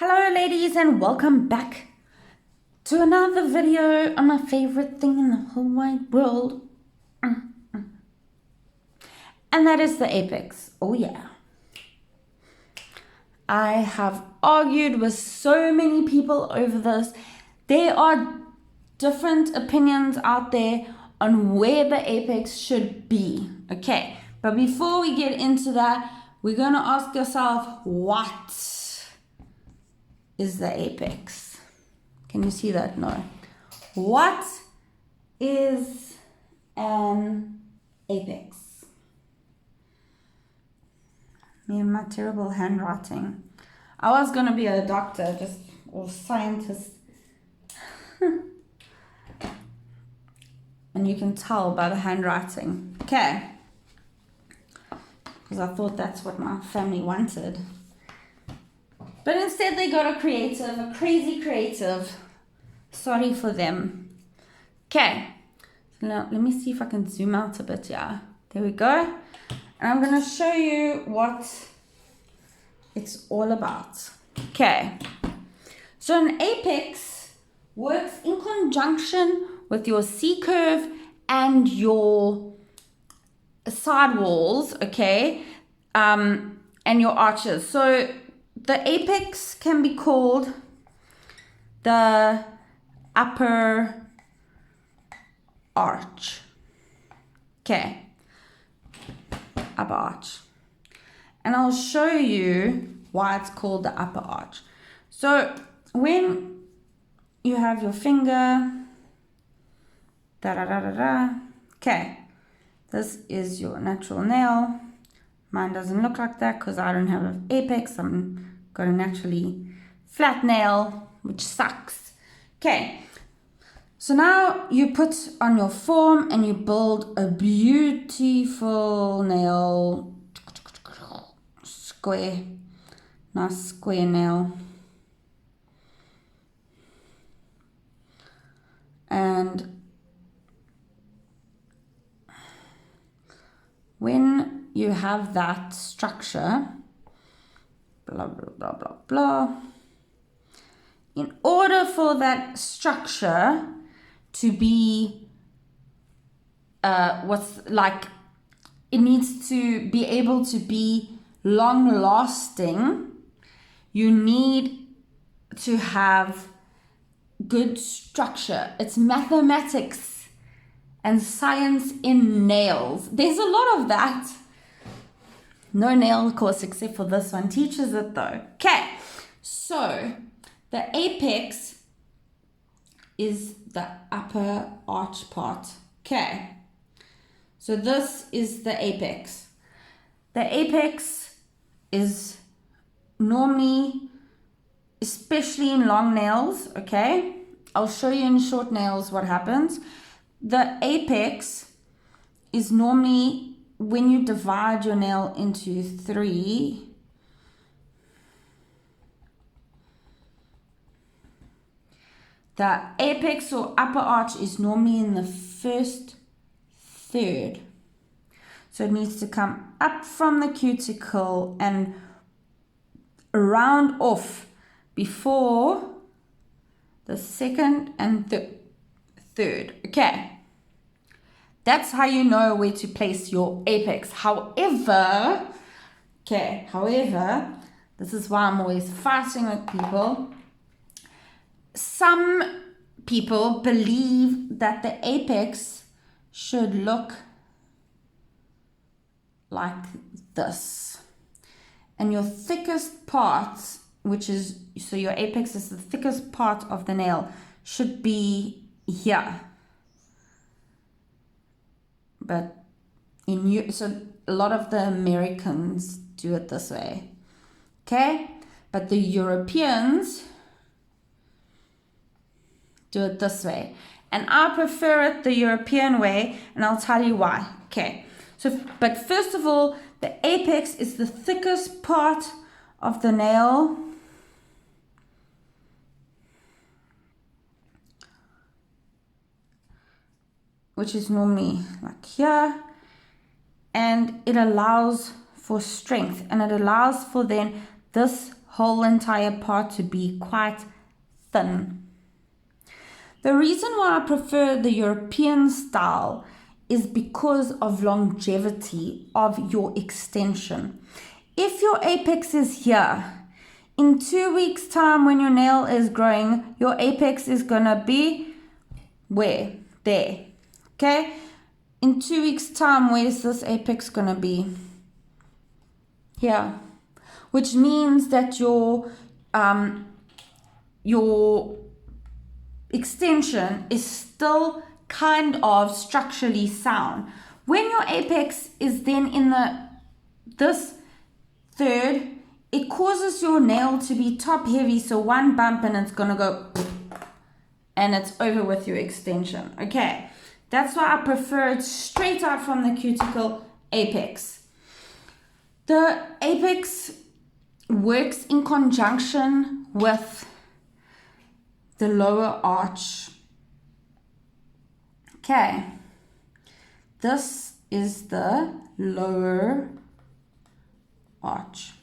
Hello ladies and welcome back to another video on my favorite thing in the whole wide world. And that is the apex. Oh yeah. I have argued with so many people over this. There are different opinions out there on where the apex should be. Okay, but before we get into that, we're going to ask ourselves, what is the apex? Can you see that? No. What is an apex? Me and my terrible handwriting. I was going to be a doctor, or scientist. And you can tell by the handwriting. Okay. Because I thought that's what my family wanted. But instead they got a crazy creative. Sorry for them. Okay. So now let me see if I can zoom out a bit. Yeah. There we go. And I'm going to show you what it's all about. Okay. So an apex works in conjunction with your C-curve and your side walls, okay, and your arches. So the apex can be called the upper arch. Okay, upper arch. And I'll show you why it's called the upper arch. So when you have your finger, okay, this is your natural nail. Mine doesn't look like that because I don't have an apex. I'm got a naturally flat nail, which sucks. Okay, so now you put on your form and you build a beautiful nail, square, nice square nail. And when you have that structure, blah, blah, blah, blah, blah, in order for that structure to be, it needs to be able to be long lasting, you need to have good structure. It's mathematics and science in nails. There's a lot of that. No nail course except for this one teaches it though. Okay, so the apex is the upper arch part. Okay, so this is the apex. The apex is normally, especially in long nails, okay? I'll show you in short nails what happens. The apex is normally when you divide your nail into three. The apex or upper arch is normally in the first third. So it needs to come up from the cuticle and round off before the second and third. Okay, that's how you know where to place your apex. However, this is why I'm always fighting with people. Some people believe that the apex should look like this, and your thickest parts, so your apex is the thickest part of the nail, should be here. But so a lot of the Americans do it this way, okay? But the Europeans do it this way, and I prefer it the European way, and I'll tell you why. Okay, but first of all, the apex is the thickest part of the nail. Which is normally like here, and it allows for strength, and it allows for then this whole entire part to be quite thin. The reason why I prefer the European style is because of longevity of your extension. If your apex is here, in 2 weeks' time when your nail is growing, your apex is gonna be where? There. Okay? In 2 weeks' time, where's this apex gonna be? Here. Which means that your extension is still kind of structurally sound. When your apex is then in this third, it causes your nail to be top heavy, so one bump and it's gonna go and it's over with your extension. Okay, that's why I prefer it straight out from the cuticle apex. The apex works in conjunction with the lower arch. Okay, this is the lower arch.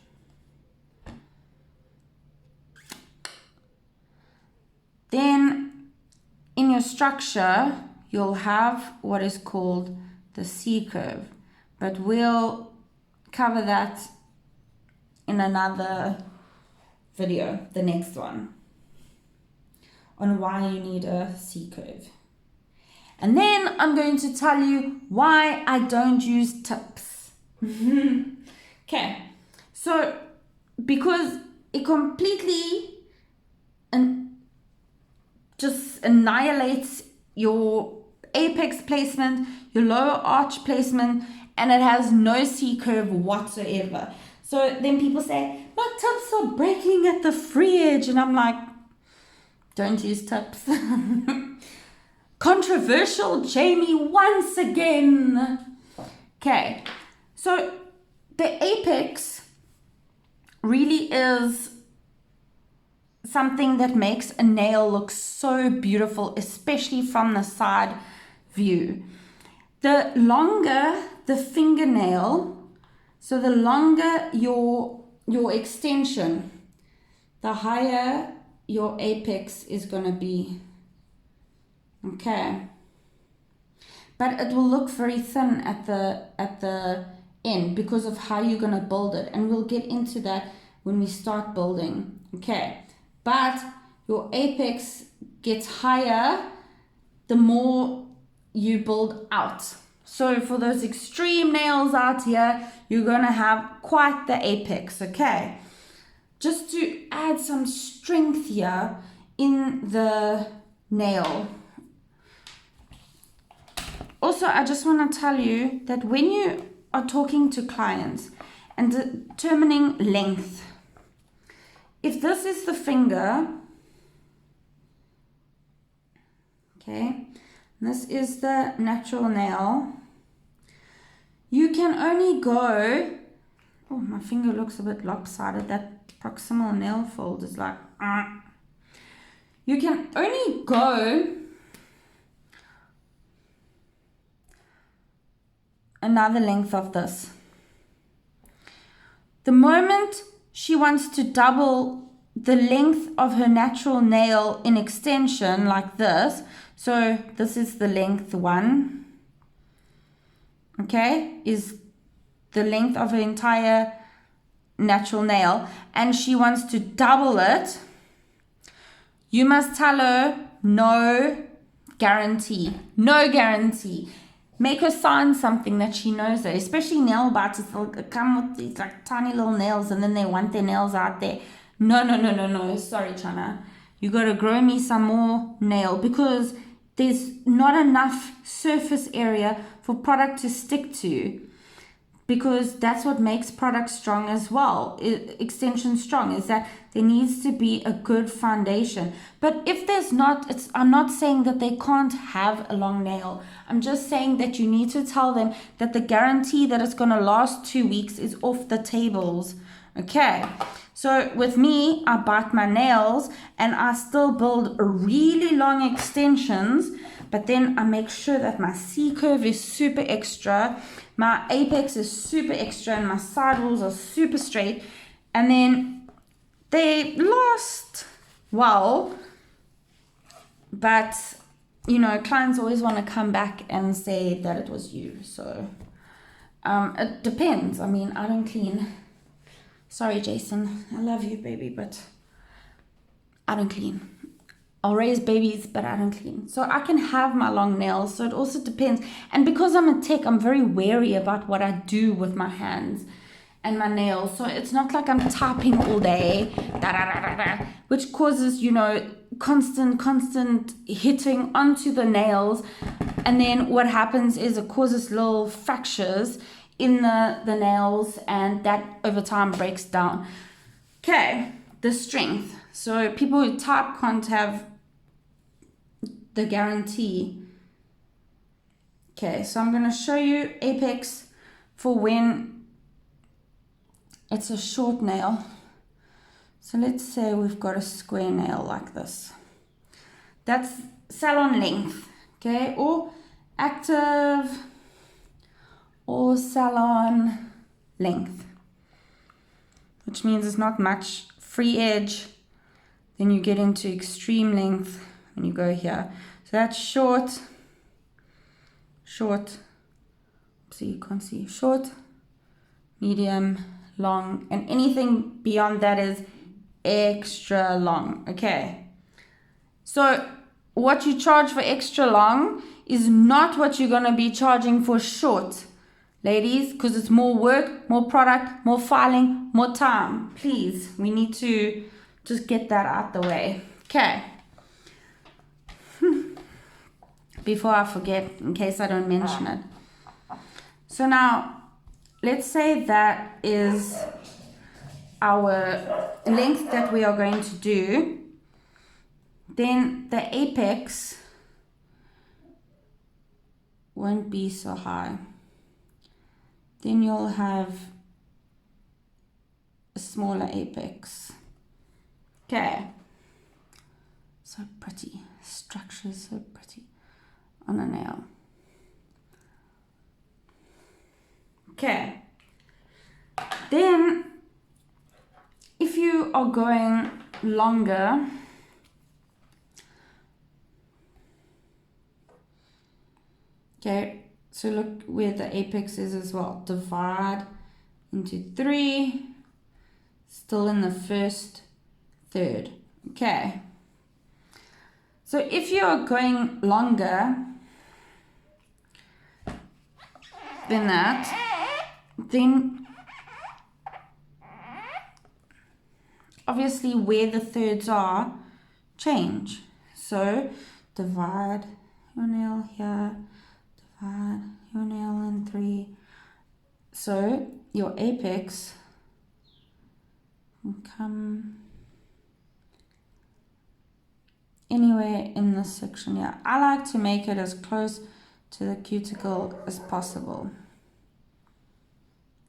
Then in your structure, you'll have what is called the C-curve, but we'll cover that in another video, the next one, on why you need a C-curve. And then I'm going to tell you why I don't use tips. Okay, so because it completely just annihilates your apex placement, your lower arch placement, and it has no C-curve whatsoever. So then people say, my tips are breaking at the fridge. And I'm like, don't use tips. Controversial Jamie once again. Okay, so the apex really is something that makes a nail look so beautiful, especially from the side view. The longer the fingernail, so the longer your extension, the higher your apex is going to be. Okay, but it will look very thin at the end because of how you're going to build it, and we'll get into that when we start building. Okay, but your apex gets higher the more you build out. So for those extreme nails out here, you're going to have quite the apex. Okay, just to add some strength here in the nail. Also, I just want to tell you that when you are talking to clients and determining length, if this is the finger, okay, this is the natural nail, you can only go, oh, my finger looks a bit lopsided, that proximal nail fold is like, you can only go another length of this. The moment she wants to double the length of her natural nail in extension like this, so this is the length 1, okay, is the length of her entire natural nail, and she wants to double it, you must tell her no guarantee. No guarantee. Make her sign something that she knows it, especially nail biters. They'll come with these like tiny little nails and then they want their nails out there. No. Sorry, Chana. You got to grow me some more nail because there's not enough surface area for product to stick to, because that's what makes product strong as well. Extension strong is that there needs to be a good foundation. But if there's not, I'm not saying that they can't have a long nail. I'm just saying that you need to tell them that the guarantee that it's going to last 2 weeks is off the tables. Okay, so with me, I bite my nails and I still build really long extensions, but then I make sure that my C-curve is super extra, my apex is super extra, and my side walls are super straight. And then they last well, but you know, clients always want to come back and say that it was you. So it depends. I mean, I don't clean. Sorry, Jason. I love you, baby, but I don't clean. I'll raise babies, but I don't clean. So I can have my long nails. So it also depends. And because I'm a tech, I'm very wary about what I do with my hands and my nails. So it's not like I'm typing all day, which causes, you know, constant hitting onto the nails. And then what happens is it causes little fractures in the nails, and that over time breaks down. Okay, the strength. So people who type can't have the guarantee. Okay, so I'm going to show you Apex for when it's a short nail. So let's say we've got a square nail like this. That's salon length, okay, or active or salon length, which means it's not much free edge. Then you get into extreme length when you go here. So that's short, so you can't see, short, medium, long, and anything beyond that is extra long, okay? So what you charge for extra long is not what you're gonna be charging for short, ladies, because it's more work, more product, more filing, more time. Please, we need to just get that out the way. Okay. Before I forget, in case I don't mention it. So now, let's say that is our length that we are going to do. Then the apex won't be so high. Then you'll have a smaller apex. Okay. So pretty. Structure is so pretty on a nail. Okay. Then, if you are going longer, okay, so look where the apex is as well. Divide into 3, still in the first third. Okay. So if you are going longer than that, then obviously where the thirds are change. So divide your nail here, divide your nail in 3. So your apex will come anywhere in this section here. I like to make it as close to the cuticle as possible.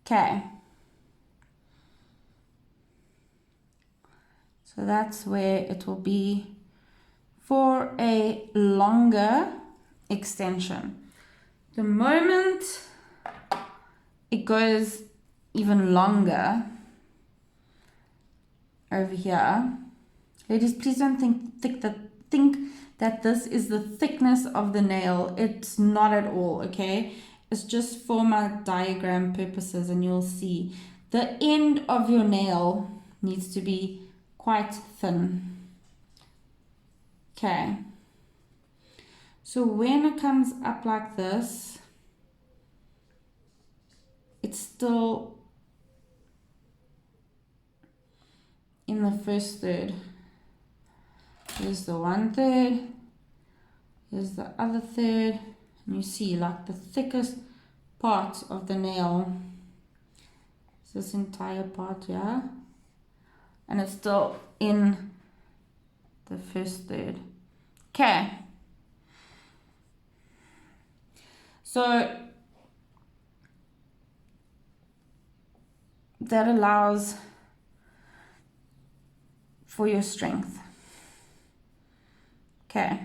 Okay. So that's where it will be for a longer extension. The moment it goes even longer over here, ladies, please don't think that this is the thickness of the nail. It's not at all, okay? It's just for my diagram purposes, and you'll see the end of your nail needs to be quite thin. Okay. So when it comes up like this, it's still in the first third. Here's the 1/3, here's the other third, and you see like the thickest part of the nail is this entire part here, and it's still in the first third. Okay, so that allows for your strength. Okay,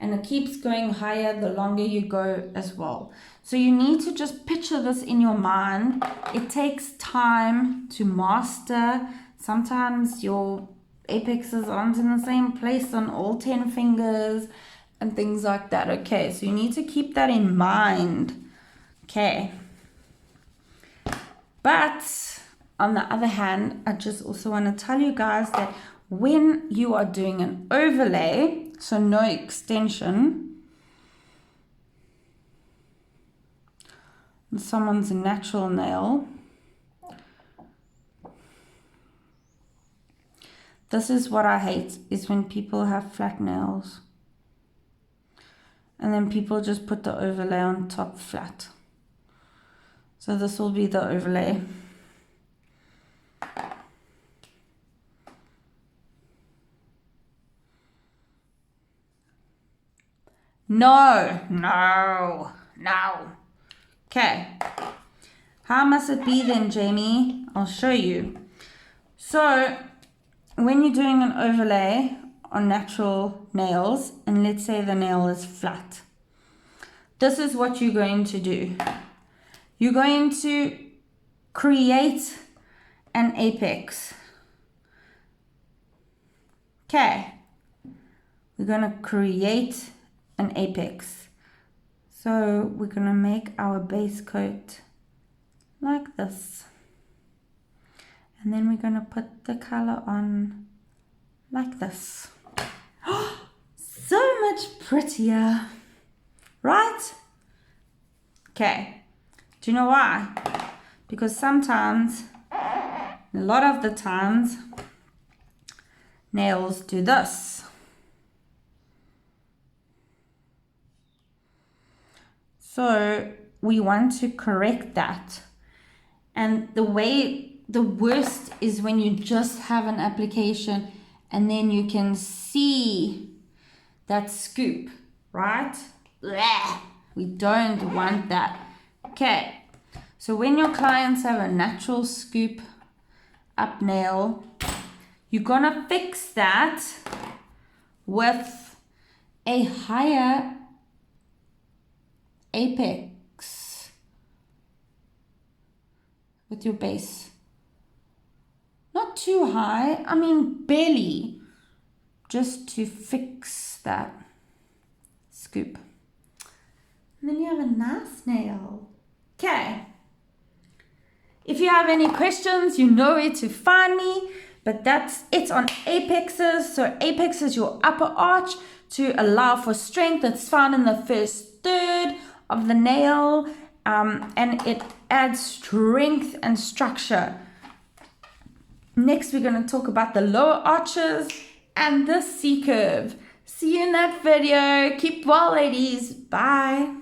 and it keeps going higher the longer you go as well. So you need to just picture this in your mind. It takes time to master. Sometimes your apexes aren't in the same place on all 10 fingers and things like that. Okay, so you need to keep that in mind. Okay. But on the other hand, I just also want to tell you guys that when you are doing an overlay, so no extension, on someone's natural nail, this is what I hate, is when people have flat nails and then people just put the overlay on top flat. So this will be the overlay. No. Okay. How must it be then, Jamie? I'll show you. So when you're doing an overlay on natural nails, and let's say the nail is flat, this is what you're going to do. You're going to create an apex. Okay. We're going to create an apex. So we're going to make our base coat like this. And then we're going to put the color on like this. So much prettier, right? Okay. Do you know why? Because sometimes, a lot of the times, nails do this. So we want to correct that. And the worst is when you just have an application and then you can see that scoop, right? Blech. We don't want that. Okay, so when your clients have a natural scoop up nail, you're gonna fix that with a higher apex with your base. Not too high, I mean barely, just to fix that scoop. And then you have a nice nail. Okay. If you have any questions, you know where to find me. But that's it on apexes. So apex is your upper arch to allow for strength. It's found in the first third of the nail. And it adds strength and structure. Next, we're going to talk about the lower arches and the C-curve. See you in that video. Keep well, ladies. Bye.